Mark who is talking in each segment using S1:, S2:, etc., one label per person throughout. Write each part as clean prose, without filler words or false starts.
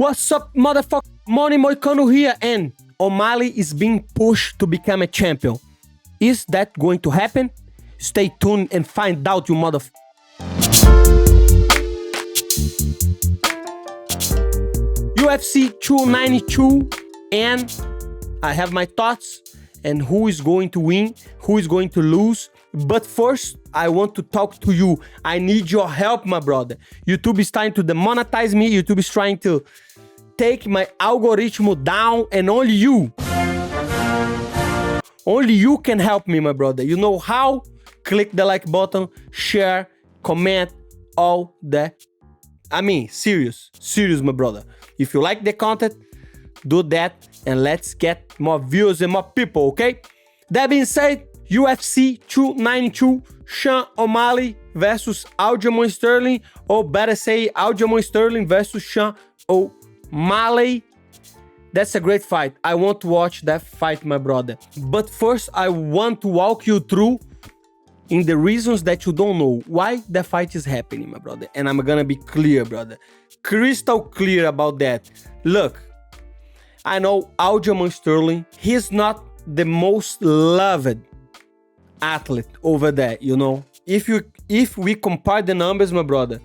S1: What's up, motherfucker? Money Moicano here, and O'Malley is being pushed to become a champion. Is that going to happen? Stay tuned and find out, you motherfucker. UFC 292, and I have my thoughts and who is going to win, who is going to lose. But first, I want to talk to you. I need your help, my brother. YouTube is trying to demonetize me. YouTube is trying to take my algorithm down, and only you can help me, my brother. You know how? Click the like button, share, comment, all that. I mean, serious, my brother. If you like the content, do that, and let's get more views and more people, okay? That being said, UFC 292, Sean O'Malley versus Aljamain Sterling, or better say, Aljamain Sterling versus Sean O'Malley. That's a great fight. I want to watch that fight, my brother. But first, I want to walk you through in the reasons that you don't know why the fight is happening, my brother. And I'm gonna be clear, brother. Crystal clear about that. Look, I know Aljamain Sterling, he's not the most loved athlete over there, you know. If we compare the numbers, my brother,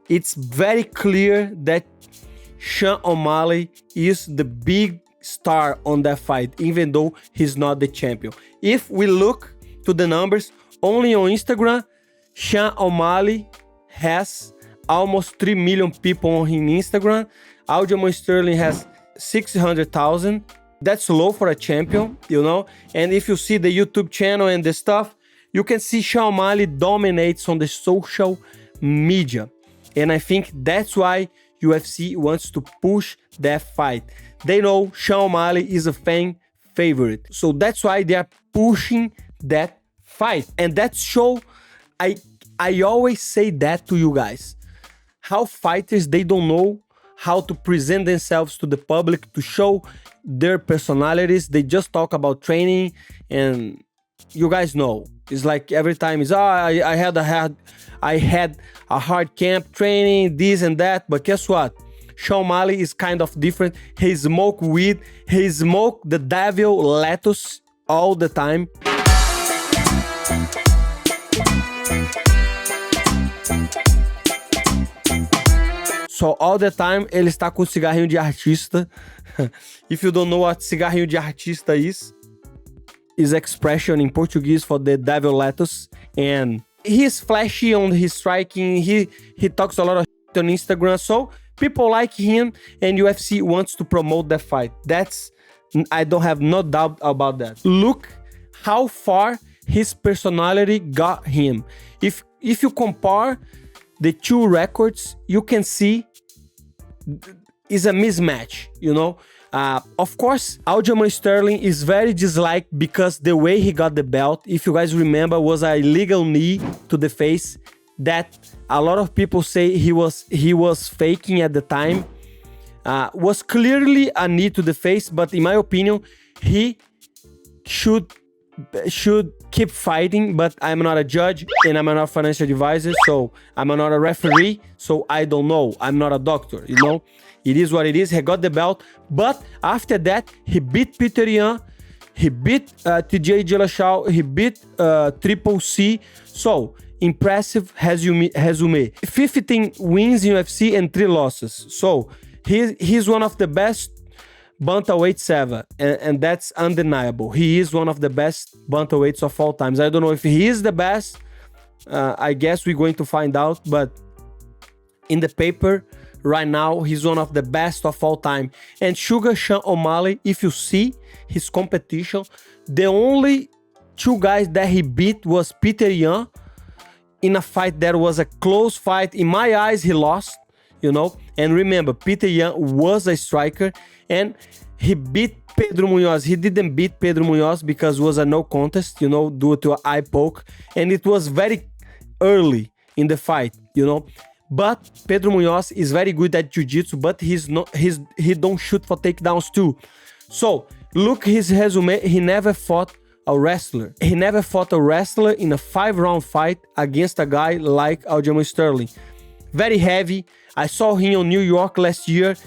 S1: it's very clear that Sean O'Malley is the big star on that fight, even though he's not the champion. If we look to the numbers, only on Instagram, Sean O'Malley has almost 3 million people on his Instagram. Aljamain Sterling has 600,000. That's low for a champion, you know. And if you see the YouTube channel and the stuff, you can see Sean O'Malley dominates on the social media. And I think that's why UFC wants to push that fight. They know Sean O'Malley is a fan favorite. So that's why they are pushing that fight. And that show, I always say that to you guys. How fighters, they don't know how to present themselves to the public, to show their personalities. They just talk about training, and you guys know. It's like every time is, I had a hard camp training, this and that. But guess what? Sean O'Malley is kind of different. He smoke weed. He smoke the devil lettuce all the time. So all the time ele está com cigarrinho de artista. If you don't know what cigarrinho de artista is expression in Portuguese for the devil lettuce. And he's flashy on his striking. He talks a lot of shit on Instagram. So people like him, and UFC wants to promote that fight. I don't have no doubt about that. Look how far his personality got him. If you compare the two records, you can see is a mismatch, you know. Of course, Aljamain Sterling is very disliked because the way he got the belt, if you guys remember, was a illegal knee to the face that a lot of people say he was faking at the time. Was clearly a knee to the face, but in my opinion, he should keep fighting. But I'm not a judge, and I'm not a financial advisor, so I'm not a referee, so I don't know. I'm not a doctor, you know. It is what it is. He got the belt, but after that, he beat Peter Yan, he beat TJ Dillashaw, he beat Triple C. So impressive resume. 15 wins in UFC and 3 losses. So he's one of the best bantamweights ever, and that's undeniable. He is one of the best bantamweights of all times. I don't know if he is the best. I guess we're going to find out, but in the paper right now, he's one of the best of all time. And Sean O'Malley, if you see his competition, the only 2 guys that he beat was Peter Yan in a fight that was a close fight. In my eyes, he lost, you know. And remember, Peter Yan was a striker, and he beat Pedro Munhoz. He didn't beat Pedro Munhoz because it was a no contest, you know, due to an eye poke. And it was very early in the fight, you know. But Pedro Munhoz is very good at jiu-jitsu, but he don't shoot for takedowns too. So look his resume. He never fought a wrestler. He never fought a wrestler in a 5-round fight against a guy like Aljamain Sterling. Very heavy. I saw him in New York last year.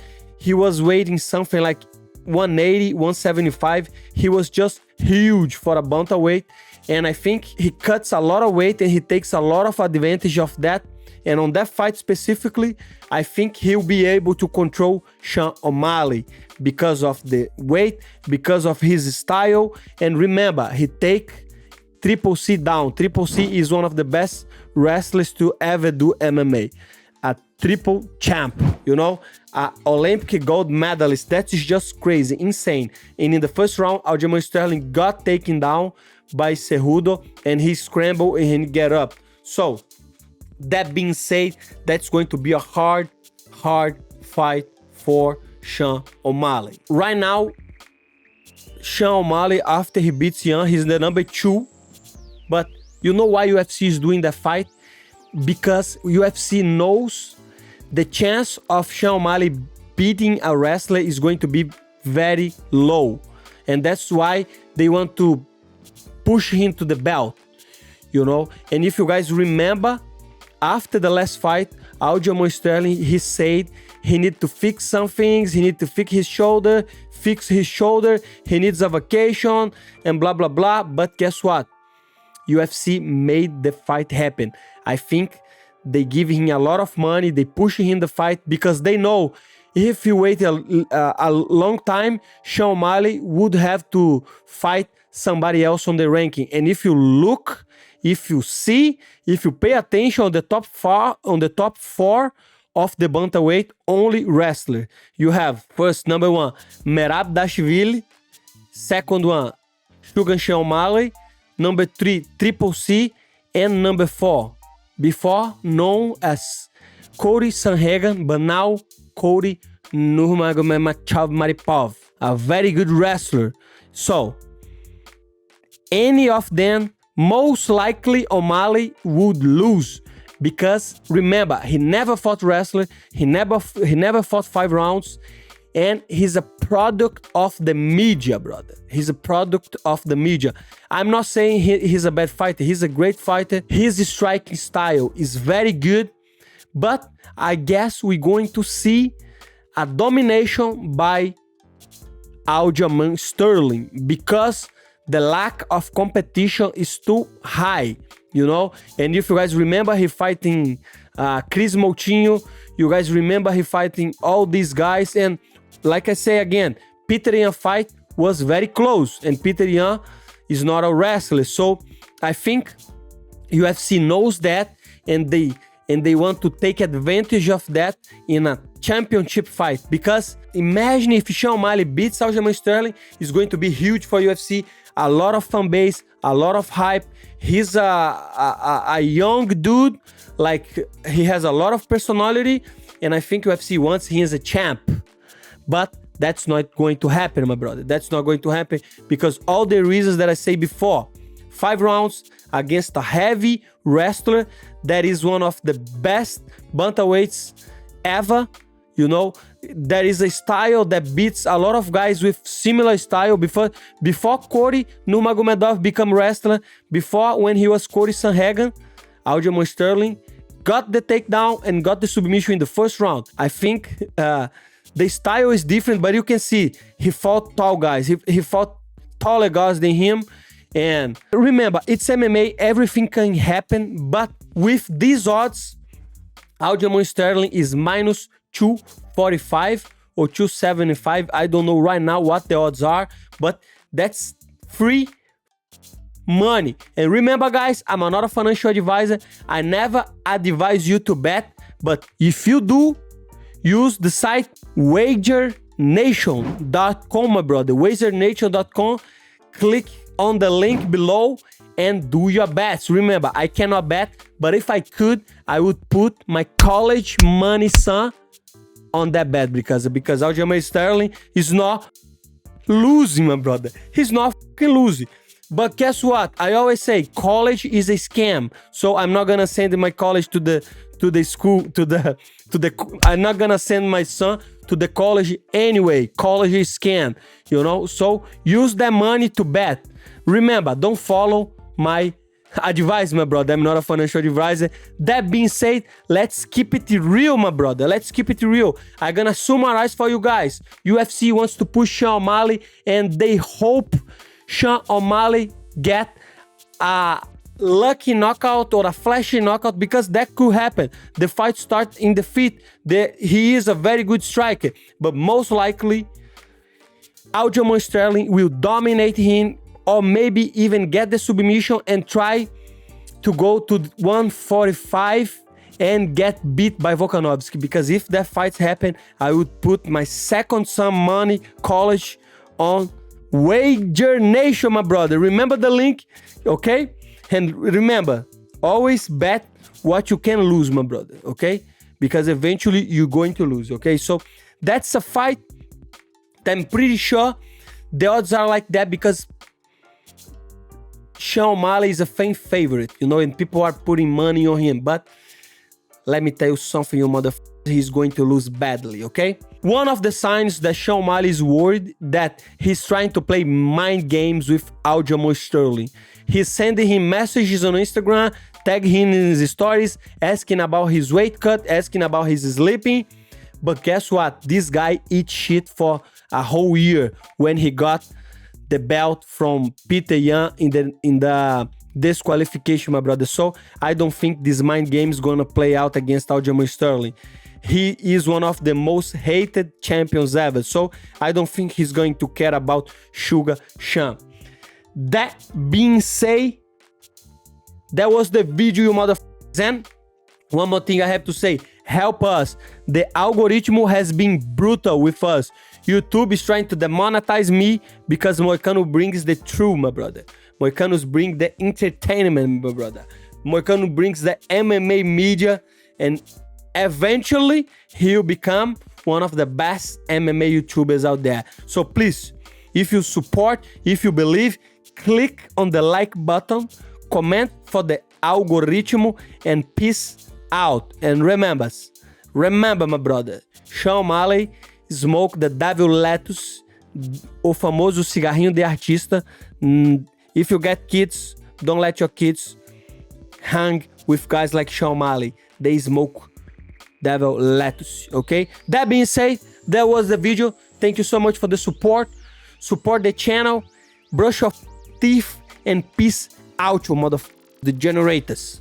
S1: he was weighing something like 180, 175. He was just huge for a bantamweight. And I think he cuts a lot of weight and he takes a lot of advantage of that. And on that fight specifically, I think he'll be able to control Sean O'Malley because of the weight, because of his style. And remember, he take Triple C down. Triple C is one of the best wrestlers to ever do MMA. A triple champ, you know, a Olympic gold medalist. That is just crazy, insane. And in the first round, Aljamain Sterling got taken down by Cejudo and he scrambled and he get up. So, that being said, that's going to be a hard fight for Sean O'Malley. Right now, Sean O'Malley, after he beats Yan, he's the number 2. But you know why UFC is doing that fight? Because UFC knows the chance of Sean O'Malley beating a wrestler is going to be very low. And that's why they want to push him to the belt, you know? And if you guys remember, after the last fight, Aljamain Sterling, he said he need to fix some things, he need to fix his shoulder, he needs a vacation, and blah, blah, blah. But guess what? UFC made the fight happen. I think they give him a lot of money, they push him the fight because they know if he wait a long time, Sean O'Malley would have to fight somebody else on the ranking. And if you look, if you see, if you pay attention on the top four of the bantamweight only wrestler, you have first number 1 Merab Dashvili, second one Sugar Sean O'Malley, number 3 Triple C, and number 4 before known as Cody Sanhagan, but now Cody Nurmagomedov, a very good wrestler. So any of them, most likely O'Malley would lose because remember, he never fought wrestler, he never fought 5 rounds, and he's a product of the media, brother. He's a product of the media. I'm not saying he's a bad fighter. He's a great fighter. His striking style is very good, but I guess we're going to see a domination by Aljamain Sterling because the lack of competition is too high, you know? And if you guys remember, he fighting Chris Moutinho. You guys remember he fighting all these guys. And like I say again, Peter Yan fight was very close. And Peter Yan is not a wrestler. So I think UFC knows that and they want to take advantage of that in a championship fight. Because imagine if Sean O'Malley beats Aljamain Sterling, it's going to be huge for UFC. A lot of fan base, a lot of hype. He's a young dude, like he has a lot of personality, and I think UFC wants him as a champ. But that's not going to happen, my brother. That's not going to happen because all the reasons that I say before. 5 rounds against a heavy wrestler that is one of the best bantamweights ever. You know, there is a style that beats a lot of guys with similar style. Before Cody Nurmagomedov become wrestler, before when he was Cody Sanhagan, Aljamain Sterling got the takedown and got the submission in the first round. I think the style is different, but you can see he fought tall guys. He fought taller guys than him. And remember, it's MMA, everything can happen. But with these odds, Aljamain Sterling is minus 245 or 275. I don't know right now what the odds are, but that's free money. And remember, guys, I'm not a financial advisor. I never advise you to bet, but if you do, use the site wagernation.com, my brother. Wagernation.com. Click on the link below and do your bets. Remember, I cannot bet, but if I could, I would put my college money, son, on that bet because Aljamain Sterling is not losing, my brother. He's not fucking losing. But guess what? I always say college is a scam. So I'm not gonna send my college to the school, I'm not gonna send my son to the college anyway. College is scam, you know? So use that money to bet. Remember, don't follow my advice, my brother. I'm not a financial advisor. That being said, let's keep it real, my brother. Let's keep it real. I'm gonna summarize for you guys. UFC wants to push Sean O'Malley, and they hope Sean O'Malley get a lucky knockout or a flashy knockout, because that could happen. The fight starts in defeat. He is a very good striker, but most likely Aljamain Sterling will dominate him, or maybe even get the submission and try to go to 145 and get beat by Volkanovski. Because if that fight happen, I would put my second some money college on Wager Nation, my brother. Remember the link, okay? And remember, always bet what you can lose, my brother, okay? Because eventually you're going to lose, okay? So that's a fight that I'm pretty sure the odds are like that, because Sean O'Malley is a fan favorite, you know, and people are putting money on him. But let me tell you something, you motherfucker, he's going to lose badly, okay? One of the signs that Sean O'Malley is worried that he's trying to play mind games with Aljamain Sterling. He's sending him messages on Instagram, tagging him in his stories, asking about his weight cut, asking about his sleeping. But guess what? This guy eats shit for a whole year when he got the belt from Peter Yan in the disqualification, my brother. So I don't think this mind game is gonna play out against Aljamain Sterling. He is one of the most hated champions ever. So I don't think he's going to care about Sugar Sean. That being said, that was the video, you motherfuckers. And one more thing I have to say, help us. The algorithm has been brutal with us. YouTube is trying to demonetize me because Moicano brings the truth, my brother. Moicanos bring the entertainment, my brother. Moicano brings the MMA media, and eventually he'll become one of the best MMA YouTubers out there. So please, if you support, if you believe, click on the like button, comment for the algorithm, and peace out. And remember, my brother, Sean O'Malley smoke the devil lettuce, o famoso cigarrinho de artista. If you get kids, don't let your kids hang with guys like Sean O'Malley. They smoke devil lettuce, okay? That being said, that was the video. Thank you so much for the support. Support the channel, brush your teeth, and peace out, you motherfuckers, the generators.